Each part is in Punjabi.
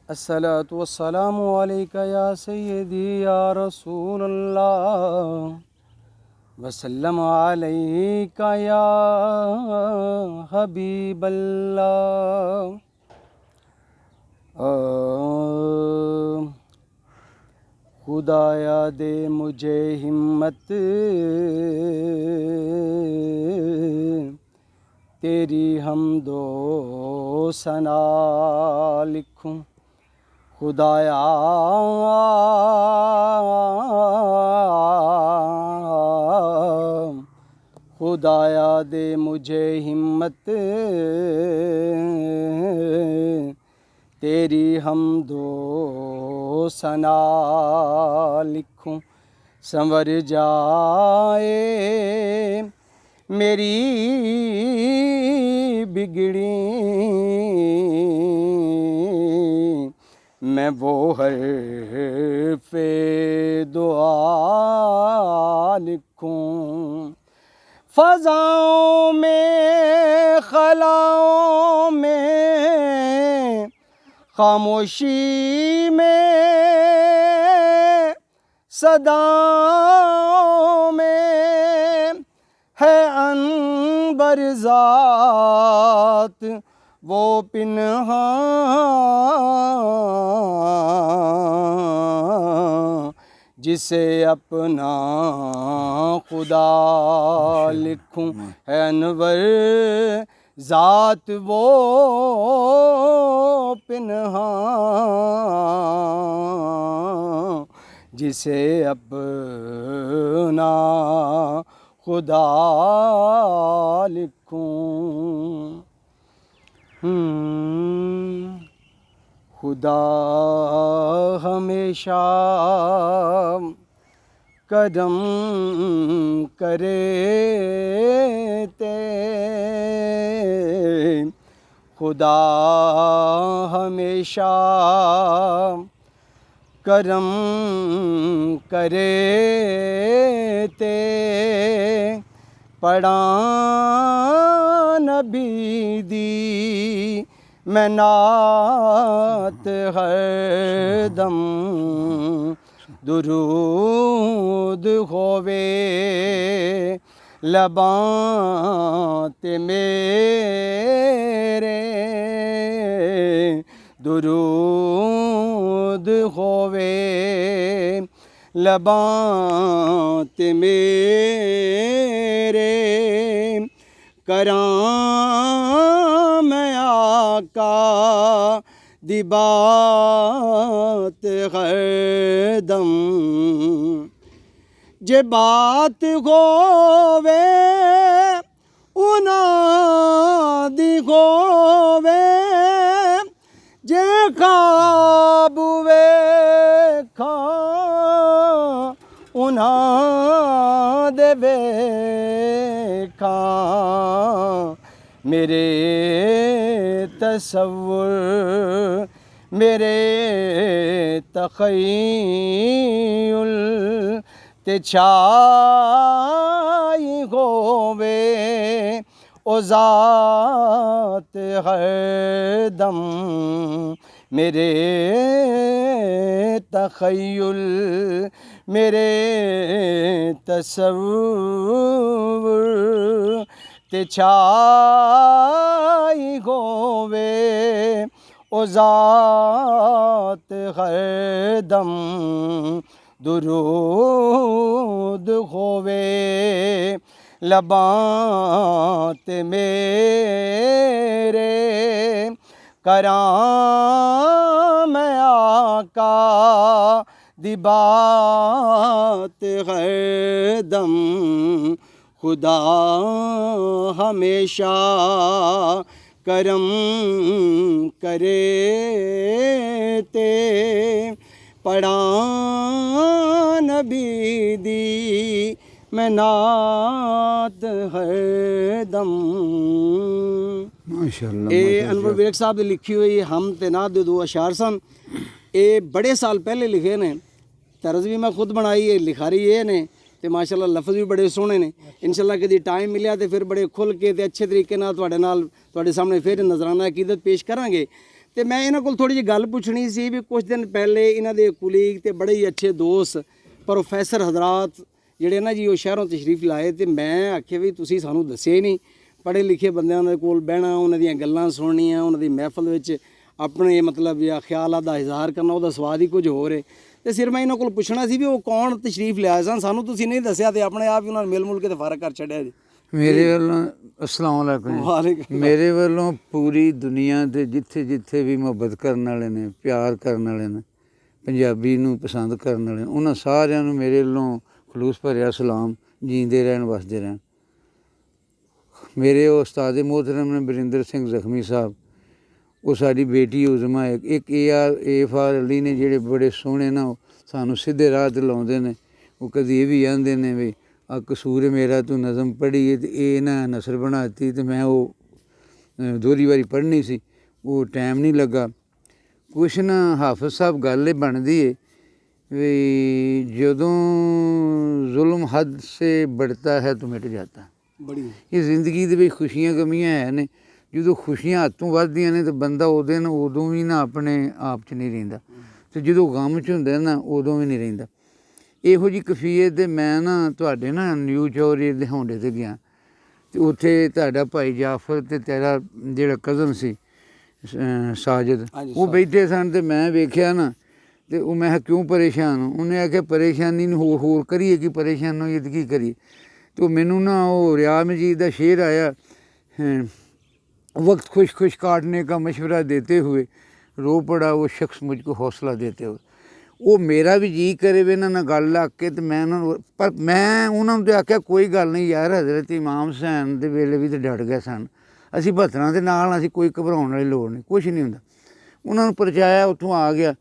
अस्सलातु वस्सलामु अलैका या सय्यदी या रसूलल्लाह वसल्लम अलैका या हबीबल्लाह। खुदाया दे मुझे हिम्मत, तेरी हमदो सना लिखूं। खुदाया खुदाया दे मुझे हिम्मत, तेरी हमदो सना लिखूं। संवर जाए मेरी बिगड़ी, मैं वो हर्फ़े दुआ लिखूं। फ़ज़ाओं में ख़लाओं में ख़ामोशी में सदाओं में है अनबर ज़ात वो पिन्हा, जिसे अपना खुदा लिखूं। है अनवर ज़ात वो पिन्हा, जिसे अपना खुदा लिखूं। खुदा हमेशा करम करे ते, खुदा हमेशा करम करे ते। पढ़ा नबी दी मैं नात हरदम, दुरूद होवे लबां ते मेरे, दुरूद होवे लबां ते मेरे। करां मैं आका दी बात हरदम, जे बात होवे उन्हां दी होवे, जे ख्वाब वेखां उन्हां दे वेखां। मेरे तसव्वुर मेरे तख़य्युल ते छाई होवे ओ ज़ात हरदम। मेरे तख़य्युल मेरे तसव्वुर ते छाई होवे ओ ज़ात हरदम। दुरूद होवे लबां ते मेरे। करां मैं आका दी बात हरदम, खुदा हमेशा करम करे ते। पढ़ा नबी दी मैं नात हरदम। माशाअल्लाह। ये अनवर विरक साहब ने लिखी हुई हम ते नात दे दो अशार सन। ये बड़े साल पहले लिखे ने, तर्ज भी मैं खुद बनाई है, लिखारी ये ने ते माशाअल्लाह लफ्ज़ भी बड़े सोहने ने। इंशाअल्लाह कदी टाइम मिलिया तो फिर बड़े खुल के ते अच्छे तरीके नाल तुहाडे सामने फिर नजराना अकीदत पेश करांगे। ਤੇ ਮੈਂ ਇਹਨਾਂ ਕੋਲ ਥੋੜੀ ਜਿਹੀ ਗੱਲ ਪੁੱਛਣੀ ਸੀ ਵੀ ਕੁਝ ਦਿਨ ਪਹਿਲੇ ਇਹਨਾਂ ਦੇ ਕੁਲੀਗ ਤੇ ਬੜੇ ਹੀ ਅੱਛੇ ਦੋਸਤ ਪ੍ਰੋਫੈਸਰ ਹਜ਼ਰਾਤ ਜਿਹੜੇ ਨਾ ਜੀ ਉਹ ਸ਼ਹਿਰੋਂ ਤਸ਼ਰੀਫ ਲਾਏ ਤੇ ਮੈਂ ਆਖਿਆ ਵੀ ਤੁਸੀਂ ਸਾਨੂੰ ਦੱਸਿਆ ਹੀ ਨਹੀਂ। ਪੜ੍ਹੇ ਲਿਖੇ ਬੰਦਿਆਂ ਦੇ ਕੋਲ ਬਹਿਣਾ, ਉਹਨਾਂ ਦੀਆਂ ਗੱਲਾਂ ਸੁਣਨੀਆਂ, ਉਹਨਾਂ ਦੀ ਮਹਿਫਲ ਵਿੱਚ ਆਪਣੇ ਮਤਲਬ ਜਾਂ ਖਿਆਲਾਂ ਦਾ ਇਜ਼ਹਾਰ ਕਰਨਾ, ਉਹਦਾ ਸਵਾਦ ਹੀ ਕੁਝ ਹੋਰ ਹੈ। ਤੇ ਸਿਰ ਮੈਂ ਇਹਨਾਂ ਕੋਲ ਪੁੱਛਣਾ ਸੀ ਵੀ ਉਹ ਕੌਣ ਤਸ਼ਰੀਫ ਲਿਆਏ ਸਨ, ਸਾਨੂੰ ਤੁਸੀਂ ਨਹੀਂ ਦੱਸਿਆ ਤੇ ਆਪਣੇ ਆਪ ਹੀ ਉਹਨਾਂ ਨੂੰ ਮਿਲ ਮੁਲ ਕੇ ਤੇ ਫਰਕ ਕਰ ਛੱਡਿਆ ਜੀ। ਮੇਰੇ ਵੱਲੋਂ ਅਸਲਾਮ ਵਾਲੇਕੁਮ। ਮੇਰੇ ਵੱਲੋਂ ਪੂਰੀ ਦੁਨੀਆ ਦੇ ਜਿੱਥੇ ਜਿੱਥੇ ਵੀ ਮੁਹੱਬਤ ਕਰਨ ਵਾਲੇ ਨੇ, ਪਿਆਰ ਕਰਨ ਵਾਲੇ ਨੇ, ਪੰਜਾਬੀ ਨੂੰ ਪਸੰਦ ਕਰਨ ਵਾਲੇ ਨੇ, ਉਹਨਾਂ ਸਾਰਿਆਂ ਨੂੰ ਮੇਰੇ ਵੱਲੋਂ ਖਲੂਸ ਭਰਿਆ ਸਲਾਮ। ਜੀਂਦੇ ਰਹਿਣ, ਵਸਦੇ ਰਹਿਣ। ਮੇਰੇ ਉਸਤਾਦ ਮੁਹਤਰਮ ਨੇ ਬਰਿੰਦਰ ਸਿੰਘ ਜ਼ਖਮੀ ਸਾਹਿਬ, ਉਹ ਸਾਡੀ ਬੇਟੀ ਉਜ਼ਮਾ, ਇੱਕ AR ਅਲੀ ਨੇ, ਜਿਹੜੇ ਬੜੇ ਸੋਹਣੇ ਨਾ ਉਹ ਸਾਨੂੰ ਸਿੱਧੇ ਰਾਹ 'ਤੇ ਲਾਉਂਦੇ ਨੇ। ਉਹ ਕਦੀ ਇਹ ਵੀ ਆਂਦੇ ਨੇ ਵੀ ਆ ਕਸੂਰ ਮੇਰਾ ਤੂੰ ਨਜ਼ਮ ਪੜ੍ਹੀ ਹੈ, ਅਤੇ ਇਹ ਨਾ ਨਸਰ ਬਣਾਤੀ, ਅਤੇ ਮੈਂ ਉਹ ਦੋਹਰੀ ਵਾਰੀ ਪੜ੍ਹਨੀ ਸੀ, ਉਹ ਟਾਈਮ ਨਹੀਂ ਲੱਗਾ। ਕੁਛ ਨਾ ਹਾਫਿਜ਼ ਸਾਹਿਬ ਗੱਲ ਇਹ ਬਣਦੀ ਹੈ ਵੀ ਜਦੋਂ ਜ਼ੁਲਮ ਹੱਦ ਸੇ बढ़ता है तो ਮਿਟ ਜਾਤਾ। ਬੜੀ ਇਹ ਜ਼ਿੰਦਗੀ ਦੇ ਵਿੱਚ ਖੁਸ਼ੀਆਂ ਗਮੀਆਂ ਹੈ ਨੇ। ਜਦੋਂ ਖੁਸ਼ੀਆਂ ਹੱਥੋਂ ਵੱਧਦੀਆਂ ਨੇ ਤਾਂ ਬੰਦਾ ਉਦੋਂ ਵੀ ਨਾ ਆਪਣੇ ਆਪ 'ਚ ਨਹੀਂ ਰਹਿੰਦਾ, ਅਤੇ ਜਦੋਂ ਗਮ 'ਚ ਹੁੰਦਾ ਨਾ ਉਦੋਂ ਵੀ ਨਹੀਂ ਰਹਿੰਦਾ। ਇਹੋ ਜਿਹੀ ਕੈਫੀਅਤ ਦੇ ਮੈਂ ਨਾ ਤੁਹਾਡੇ ਨਾ ਨਿਊ ਚੌਰੀ ਦੇ ਹੌਂਡੇ 'ਤੇ ਗਿਆ, ਅਤੇ ਉੱਥੇ ਤੁਹਾਡਾ ਭਾਈ ਜਾਫਰ ਅਤੇ ਤੇਰਾ ਜਿਹੜਾ ਕਜ਼ਨ ਸੀ ਸਾਜਿਦ, ਉਹ ਬੈਠੇ ਸਨ, ਅਤੇ ਮੈਂ ਵੇਖਿਆ ਨਾ, ਅਤੇ ਉਹ ਮੈਂ ਕਿਹਾ ਕਿਉਂ ਪਰੇਸ਼ਾਨ ਹੋ? ਉਹਨੇ ਆਖਿਆ ਪਰੇਸ਼ਾਨੀ ਨੂੰ ਹੋਰ ਕਰੀਏ ਕਿ ਪਰੇਸ਼ਾਨ ਹੋਈਏ ਤਾਂ ਕੀ ਕਰੀਏ? ਅਤੇ ਮੈਨੂੰ ਨਾ ਉਹ ਰਿਆ ਮਜੀਦ ਦਾ ਸ਼ੇਰ ਆਇਆ, वक्त खुश खुश काटने का मशवरा देते हुए रो पड़ा वो शख्स मुझको हौसला देते हुए। ਉਹ ਮੇਰਾ ਵੀ ਜੀ ਕਰੇ ਵੀ ਇਹਨਾਂ ਨਾਲ ਗੱਲ ਲੱਗ ਕੇ, ਅਤੇ ਮੈਂ ਉਹਨਾਂ ਨੂੰ, ਪਰ ਮੈਂ ਉਹਨਾਂ ਨੂੰ ਤਾਂ ਆਖਿਆ ਕੋਈ ਗੱਲ ਨਹੀਂ ਯਾਰ, ਹਜ਼ਰਤ ਇਮਾਮ ਹੁਸੈਨ ਦੇ ਵੇਲੇ ਵੀ ਤਾਂ ਡਟ ਗਏ ਸਨ, ਅਸੀਂ ਬਹੱਤਰਾਂ ਦੇ ਨਾਲ, ਅਸੀਂ ਕੋਈ ਘਬਰਾਉਣ ਵਾਲੀ ਲੋੜ ਨਹੀਂ, ਕੁਛ ਨਹੀਂ ਹੁੰਦਾ। ਉਹਨਾਂ ਨੂੰ ਪਰਚਾਇਆ, ਉੱਥੋਂ ਆ ਗਿਆ।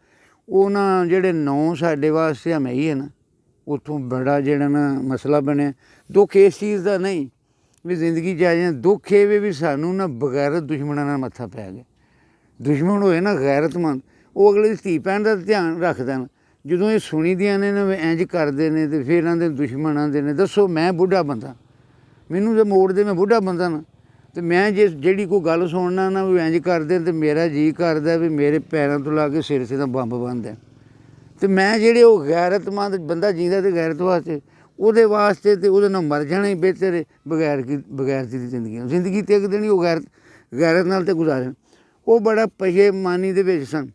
ਉਹ ਨਾ ਜਿਹੜੇ 9 ਸਾਡੇ ਵਾਸਤੇ ਹਮਈ ਹੈ ਨਾ, ਉੱਥੋਂ ਬੜਾ ਜਿਹੜਾ ਨਾ ਮਸਲਾ ਬਣਿਆ। ਦੁੱਖ ਇਸ ਚੀਜ਼ ਦਾ ਨਹੀਂ ਵੀ ਜ਼ਿੰਦਗੀ 'ਚ ਆ ਜਾਏ, ਦੁੱਖ ਇਹ ਵੀ ਸਾਨੂੰ ਨਾ ਬਗੈਰਤ ਦੁਸ਼ਮਣਾਂ ਨਾਲ ਮੱਥਾ ਪੈ ਗਿਆ। ਦੁਸ਼ਮਣ ਹੋਏ ਨਾ ਗੈਰਤਮੰਦ, ਉਹ ਅਗਲੇ ਦੀ ਧੀ ਭੈਣ ਦਾ ਧਿਆਨ ਰੱਖਦੇ ਨੇ। ਜਦੋਂ ਇਹ ਸੁਣੀ ਦੀਆਂ ਨੇ ਨਾ ਇੰਝ ਕਰਦੇ ਨੇ, ਅਤੇ ਫਿਰ ਆਂਦੇ ਦੁਸ਼ਮਣ ਆਂਦੇ ਨੇ, ਦੱਸੋ ਮੈਂ ਬੁੱਢਾ ਬੰਦਾ, ਮੈਨੂੰ ਤਾਂ ਮੋੜਦੇ, ਮੈਂ ਬੁੱਢਾ ਬੰਦਾ ਨਾ, ਅਤੇ ਮੈਂ ਜੇ ਜਿਹੜੀ ਕੋਈ ਗੱਲ ਸੁਣਨਾ ਨਾ ਵੀ ਇੰਝ ਕਰਦੇ, ਅਤੇ ਮੇਰਾ ਜੀਅ ਕਰਦਾ ਵੀ ਮੇਰੇ ਪੈਰਾਂ ਤੋਂ ਲਾ ਕੇ ਸਿਰ 'ਤੇ ਤਾਂ ਬੰਬ ਬੰਨ੍ਹਦੇ। ਅਤੇ ਮੈਂ ਜਿਹੜੇ ਉਹ ਗੈਰਤਮੰਦ ਬੰਦਾ ਜੀਂਦਾ ਅਤੇ ਗੈਰਤ ਵਾਸਤੇ, ਉਹਦੇ ਵਾਸਤੇ ਅਤੇ ਉਹਦੇ ਨਾਲ ਮਰ ਜਾਣਾ ਹੀ ਬਿਹਤਰ ਹੈ ਬਗੈਰਤੀ ਦੀ ਜ਼ਿੰਦਗੀ ਤੇ ਇੱਕ ਦਿਨ ਹੀ ਉਹ ਗੈਰਤ ਨਾਲ ਤੇ ਗੁਜ਼ਾਰਨ। ਉਹ ਬੜਾ ਪਸ਼ੇਮਾਨੀ ਦੇ ਵਿੱਚ ਸਨ।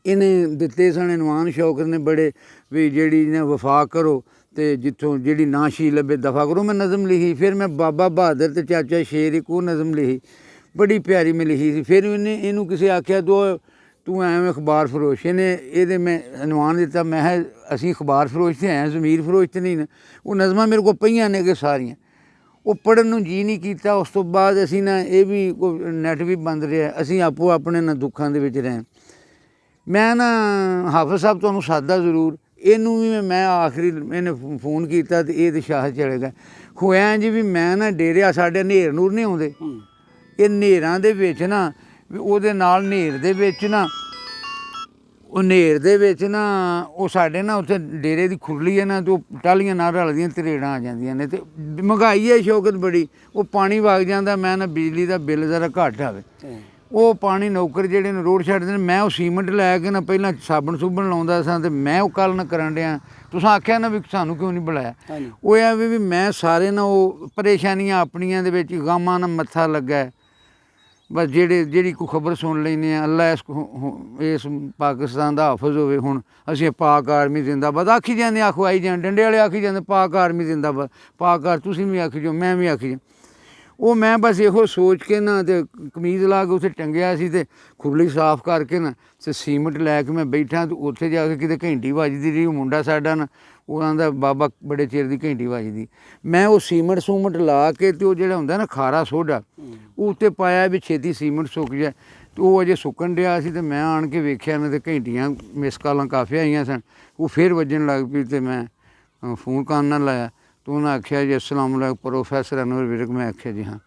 ਇਹਨੇ ਦਿੱਤੇ ਸਨ ਇਨਵਾਨ ਸ਼ੌਕਤ ਨੇ ਬੜੇ ਵੀ ਜਿਹੜੀ ਨੇ ਵਫਾ ਕਰੋ, ਅਤੇ ਜਿੱਥੋਂ ਜਿਹੜੀ ਨਾਸ਼ੀ ਲੱਭੇ ਦਫਾ ਕਰੋ। ਮੈਂ ਨਜ਼ਮ ਲਿਖੀ, ਫਿਰ ਮੈਂ ਬਾਬਾ ਬਹਾਦਰ ਅਤੇ ਚਾਚਾ ਸ਼ੇਰ ਇੱਕ ਉਹ ਨਜ਼ਮ ਲਿਖੀ, ਬੜੀ ਪਿਆਰੀ ਮੈਂ ਲਿਖੀ ਸੀ। ਫਿਰ ਇਹਨੂੰ ਕਿਸੇ ਆਖਿਆ ਤੂੰ ਐਵੇਂ ਅਖਬਾਰ ਫਰੋਸ਼, ਇਹਦੇ ਮੈਂ ਇਨਵਾਨ ਦਿੱਤਾ, ਮੈਂ ਕਿਹਾ ਅਸੀਂ ਅਖਬਾਰ ਫਰੋਸ਼ 'ਤੇ ਆਏ, ਜ਼ਮੀਰ ਫਰੋਸ਼ 'ਤੇ ਨਹੀਂ ਨਾ। ਉਹ ਨਜ਼ਮਾਂ ਮੇਰੇ ਕੋਲ ਪਈਆਂ ਨੇ ਕਿ ਸਾਰੀਆਂ, ਉਹ ਪੜ੍ਹਨ ਨੂੰ ਜੀਅ ਨਹੀਂ ਕੀਤਾ। ਉਸ ਤੋਂ ਬਾਅਦ ਅਸੀਂ ਨਾ ਇਹ ਵੀ ਨੈੱਟ ਵੀ ਬੰਦ ਰਿਹਾ, ਅਸੀਂ ਆਪੋ ਆਪਣੇ ਨਾ ਦੁੱਖਾਂ ਦੇ ਵਿੱਚ ਰਹੇ। ਮੈਂ ਨਾ ਹਾਫਿਜ਼ ਸਾਹਿਬ ਤੁਹਾਨੂੰ ਸਾਦਾ ਜ਼ਰੂਰ, ਇਹਨੂੰ ਵੀ ਮੈਂ ਆਖਰੀ ਇਹਨੇ ਫੋਨ ਕੀਤਾ ਅਤੇ ਇਹ ਤਾਂ ਸ਼ਾਹ ਚਲੇ ਗਿਆ। ਹੋਇਆ ਜੀ ਵੀ ਮੈਂ ਨਾ ਡੇਰਿਆ, ਸਾਡੇ ਹਨੇਰ ਨੂਰ ਨਹੀਂ ਆਉਂਦੇ, ਇਹ ਹਨੇਰਾਂ ਦੇ ਵਿੱਚ ਨਾ ਵੀ ਉਹਦੇ ਨਾਲ ਹਨੇਰ ਦੇ ਵਿੱਚ ਨਾ ਉਹ ਸਾਡੇ ਨਾ ਉੱਥੇ ਡੇਰੇ ਦੀ ਖੁਰਲੀ ਹੈ ਨਾ, ਅਤੇ ਉਹ ਟਾਹਲੀਆਂ ਨਾਲ ਰਲਦੀਆਂ ਤਰੇੜਾਂ ਆ ਜਾਂਦੀਆਂ ਨੇ, ਅਤੇ ਮਹਿੰਗਾਈ ਹੈ ਸ਼ੌਕਤ ਬੜੀ, ਉਹ ਪਾਣੀ ਵਗ ਜਾਂਦਾ। ਮੈਂ ਨਾ ਬਿਜਲੀ ਦਾ ਬਿੱਲ ਜ਼ਰਾ ਘੱਟ ਆਵੇ, ਉਹ ਪਾਣੀ ਨੌਕਰ ਜਿਹੜੇ ਨੇ ਰੋਡ ਛੱਡਦੇ ਨੇ, ਮੈਂ ਉਹ ਸੀਮੈਂਟ ਲੈ ਕੇ ਨਾ ਪਹਿਲਾਂ ਸਾਬਣ ਸੂਬਣ ਲਾਉਂਦਾ ਸਾਂ, ਅਤੇ ਮੈਂ ਉਹ ਕੱਲ੍ਹ ਨਾ ਕਰਨ ਡਿਆ। ਤੁਸੀਂ ਆਖਿਆ ਨਾ ਵੀ ਸਾਨੂੰ ਕਿਉਂ ਨਹੀਂ ਬੁਲਾਇਆ? ਉਹ ਇਹ ਵੀ ਮੈਂ ਸਾਰੇ ਨਾ ਉਹ ਪਰੇਸ਼ਾਨੀਆਂ ਆਪਣੀਆਂ ਦੇ ਵਿੱਚ ਗਾਮਾਂ ਨਾਲ ਮੱਥਾ ਲੱਗਾ। ਬਸ ਜਿਹੜੀ ਕੋਈ ਖਬਰ ਸੁਣ ਲੈਂਦੇ ਹਾਂ, ਅੱਲਾ ਇਸ ਪਾਕਿਸਤਾਨ ਦਾ ਹਾਫਿਜ਼ ਹੋਵੇ। ਹੁਣ ਅਸੀਂ ਪਾਕ ਆਰਮੀ ਜ਼ਿੰਦਾਬਾਦ ਆਖੀ ਜਾਂਦੇ, ਆਖਵਾਈ ਜਾਣ, ਡੰਡੇ ਵਾਲੇ ਆਖੀ ਜਾਂਦੇ ਪਾਕ ਆਰਮੀ ਜ਼ਿੰਦਾਬਾਦ, ਪਾਕ ਤੁਸੀਂ ਵੀ ਆਖੀ ਜਾਓ, ਮੈਂ ਵੀ ਆਖੀ ਜਾ। ਉਹ ਮੈਂ ਬਸ ਇਹੋ ਸੋਚ ਕੇ ਨਾ ਅਤੇ ਕਮੀਜ਼ ਲਾ ਕੇ ਉੱਥੇ ਟੰਗਿਆ ਸੀ, ਅਤੇ ਖੁਰਲੀ ਸਾਫ਼ ਕਰਕੇ ਨਾ ਅਤੇ ਸੀਮੈਂਟ ਲੈ ਕੇ ਮੈਂ ਬੈਠਾ, ਅਤੇ ਉੱਥੇ ਜਾ ਕੇ ਕਿਤੇ ਘੰਟੀ ਵੱਜਦੀ ਰਹੀ। ਉਹ ਮੁੰਡਾ ਸਾਡਾ ਨਾ ਉਹ ਆਂਦਾ ਬਾਬਾ ਬੜੇ ਚਿਰ ਦੀ ਘੰਟੀ ਵੱਜਦੀ। ਮੈਂ ਉਹ ਸੀਮੈਂਟ ਸੂਮੈਂਟ ਲਾ ਕੇ, ਅਤੇ ਉਹ ਜਿਹੜਾ ਹੁੰਦਾ ਨਾ ਖਾਰਾ ਸੋਡਾ, ਉਹ ਉੱਤੇ ਪਾਇਆ ਵੀ ਛੇਤੀ ਸੀਮੈਂਟ ਸੁੱਕ ਜਾਏ, ਅਤੇ ਉਹ ਅਜੇ ਸੁੱਕਣ ਡਿਆ ਸੀ। ਅਤੇ ਮੈਂ ਆਣ ਕੇ ਵੇਖਿਆ ਨਾ, ਅਤੇ ਘੰਟੀਆਂ ਮਿਸ ਕਾਲਾਂ ਕਾਫੀ ਆਈਆਂ ਸਨ। ਉਹ ਫਿਰ ਵੱਜਣ ਲੱਗ ਪਈ, ਅਤੇ ਮੈਂ ਫੋਨ ਕੰਨ ਨਾਲ ਲਾਇਆ, ਅਤੇ ਉਹਨਾਂ ਆਖਿਆ ਜੀ ਅਸਲਾਮ ਵਾਲੇਕੁਮ ਪ੍ਰੋਫੈਸਰ ਅਨਵਰ ਵਿਰਕ। ਮੈਂ ਆਖਿਆ ਜੀ ਹਾਂ,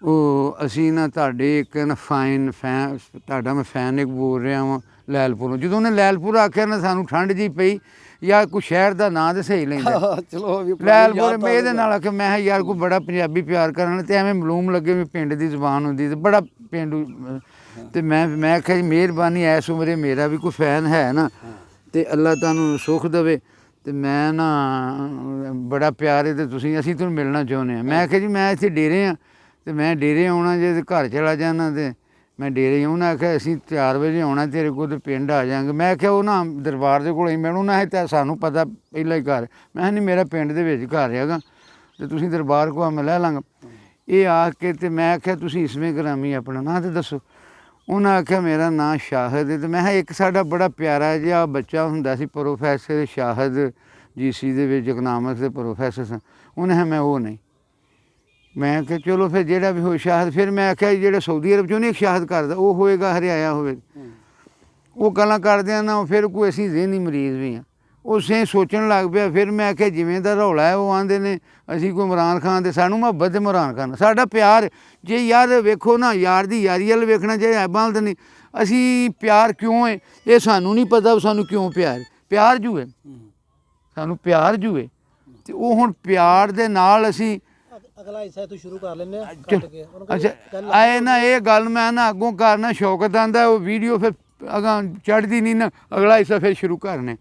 ਉਹ ਅਸੀਂ ਨਾ ਤੁਹਾਡੇ ਇੱਕ ਨਾ ਫੈਨ ਤੁਹਾਡਾ ਮੈਂ ਫੈਨ ਇੱਕ ਬੋਲ ਰਿਹਾ ਵਾਂ ਲੈਲਪੁਰੋਂ। ਜਦੋਂ ਉਹਨੇ ਲੈਲਪੁਰ ਆਖਿਆ ਨਾ, ਸਾਨੂੰ ਠੰਡ ਜਿਹੀ ਪਈ, ਯਾਰ ਕੋਈ ਸ਼ਹਿਰ ਦਾ ਨਾਂ ਤਾਂ ਸਹੀ ਲੈਂਦਾ। ਚਲੋ ਲੈਲਪੁਰ ਮੈਂ ਇਹਦੇ ਨਾਲ ਆਖਿਆ, ਮੈਂ ਕਿਹਾ ਯਾਰ ਕੋਈ ਬੜਾ ਪੰਜਾਬੀ ਪਿਆਰ ਕਰਨ, ਅਤੇ ਐਵੇਂ ਮਲੂਮ ਲੱਗੇ ਵੀ ਪਿੰਡ ਦੀ ਜ਼ੁਬਾਨ ਹੁੰਦੀ, ਅਤੇ ਬੜਾ ਪੇਂਡੂ ਤੇ ਮੈਂ ਆਖਿਆ ਜੀ ਮਿਹਰਬਾਨੀ ਐਸ ਉਮਰੇ ਮੇਰਾ ਵੀ ਕੋਈ ਫੈਨ ਹੈ ਨਾ ਤੇ ਅੱਲਾ ਤੁਹਾਨੂੰ ਸੁੱਖ ਦੇਵੇ ਤੇ ਮੈਂ ਨਾ ਬੜਾ ਪਿਆਰ ਹੈ ਤੇ ਅਸੀਂ ਤੁਹਾਨੂੰ ਮਿਲਣਾ ਚਾਹੁੰਦੇ ਹਾਂ। ਮੈਂ ਆਖਿਆ ਜੀ ਮੈਂ ਇੱਥੇ ਡੇਰੇ ਹਾਂ ਤੇ ਮੈਂ ਡੇਰੇ ਆਉਣਾ ਜੇ ਤੇ ਘਰ ਚਲਾ ਜਾਣਾ ਤੇ ਮੈਂ ਡੇਰੇ ਉਹਨਾਂ ਆਖਿਆ ਅਸੀਂ 4 ਵਜੇ ਆਉਣਾ ਤੇਰੇ ਕੋਲ ਤੇ ਪਿੰਡ ਆ ਜਾਵਾਂਗੇ। ਮੈਂ ਆਖਿਆ ਉਹ ਨਾ ਦਰਬਾਰ ਦੇ ਕੋਲ ਹੀ ਮੈਨੂੰ ਨਾ ਤਾਂ ਸਾਨੂੰ ਪਤਾ ਪਹਿਲਾਂ ਹੀ ਘਰ। ਮੈਂ ਕਿਹਾ ਨਹੀਂ ਮੇਰਾ ਪਿੰਡ ਦੇ ਵਿੱਚ ਘਰ ਹੈਗਾ ਤੇ ਤੁਸੀਂ ਦਰਬਾਰ ਕੋਲ ਮੈਂ ਲੈ ਲਾਂਗਾ। ਇਹ ਆ ਕੇ ਤੇ ਮੈਂ ਆਖਿਆ ਤੁਸੀਂ ਇਸਵੇਂ ਗ੍ਰਾਮੀ ਆਪਣਾ ਨਾਂ ਤੇ ਦੱਸੋ। ਉਹਨਾਂ ਆਖਿਆ ਮੇਰਾ ਨਾਂ ਸ਼ਾਹਦ ਹੈ। ਤੇ ਮੈਂ ਕਿਹਾ ਇੱਕ ਸਾਡਾ ਬੜਾ ਪਿਆਰਾ ਜਿਹਾ ਬੱਚਾ ਹੁੰਦਾ ਸੀ ਪ੍ਰੋਫੈਸਰ ਸ਼ਾਹਦ GC ਦੇ ਵਿੱਚ ਇਕਨੋਮਿਕਸ ਦੇ ਪ੍ਰੋਫੈਸਰ ਸਨ। ਉਹਨੇ ਕਿਹਾ ਮੈਂ ਉਹ ਨਹੀਂ। ਮੈਂ ਕਿਹਾ ਚਲੋ ਫਿਰ ਜਿਹੜਾ ਵੀ ਹੋ ਸ਼ਾਹਦ। ਫਿਰ ਮੈਂ ਆਖਿਆ ਜਿਹੜਾ ਸਾਊਦੀ ਅਰਬ 'ਚ ਉਹਨੇ ਇੱਕ ਸ਼ਾਹਦ ਕਰਦਾ ਉਹ ਹੋਏਗਾ ਹਰਿਆਇਆ ਹੋਵੇ। ਉਹ ਗੱਲਾਂ ਕਰਦਿਆਂ ਨਾ ਫਿਰ ਕੋਈ ਅਸੀਂ ਜ਼ਿਹਨੀ ਮਰੀਜ਼ ਵੀ ਹਾਂ ਉਸੇ ਸੋਚਣ ਲੱਗ ਪਿਆ। ਫਿਰ ਮੈਂ ਆਖਿਆ ਜਿਵੇਂ ਦਾ ਰੌਲਾ ਹੈ ਉਹ ਆਂਦੇ ਨੇ ਅਸੀਂ ਕੋਈ ਇਮਰਾਨ ਖਾਨ ਦੇ ਸਾਨੂੰ ਮੁਹੱਬਤ ਤੇ ਇਮਰਾਨ ਖਾਨ ਸਾਡਾ ਪਿਆਰ ਜੇ ਯਾਰ ਵੇਖੋ ਨਾ ਯਾਰ ਦੀ ਯਾਰੀ ਵੱਲ ਵੇਖਣਾ ਚਾਹੀਦਾ ਐਬਾਂ ਤਾਂ ਨਹੀਂ। ਅਸੀਂ ਪਿਆਰ ਕਿਉਂ ਹੈ ਇਹ ਸਾਨੂੰ ਨਹੀਂ ਪਤਾ ਸਾਨੂੰ ਕਿਉਂ ਪਿਆਰ ਜੂ ਹੈ ਸਾਨੂੰ ਪਿਆਰ ਜੂ ਹੈ ਤੇ ਉਹ ਹੁਣ ਪਿਆਰ ਦੇ ਨਾਲ ਅਸੀਂ ਅਗਲਾ ਹਿੱਸਾ ਤੋਂ ਸ਼ੁਰੂ ਕਰ ਲੈਂਦੇ ਆ ਕੱਟ ਕੇ ਅੱਛਾ ਆਏ ਨਾ ਇਹ ਗੱਲ ਮੈਂ ਨਾ ਅੱਗੋਂ ਕਰਨਾ ਸ਼ੌਕਤ ਆਂਦਾ ਉਹ ਵੀਡੀਓ ਫਿਰ ਅਗਾਂ ਚੜ੍ਹਦੀ ਨਹੀਂ ਨਾ ਅਗਲਾ ਹਿੱਸਾ ਫਿਰ ਸ਼ੁਰੂ ਕਰਨੇ।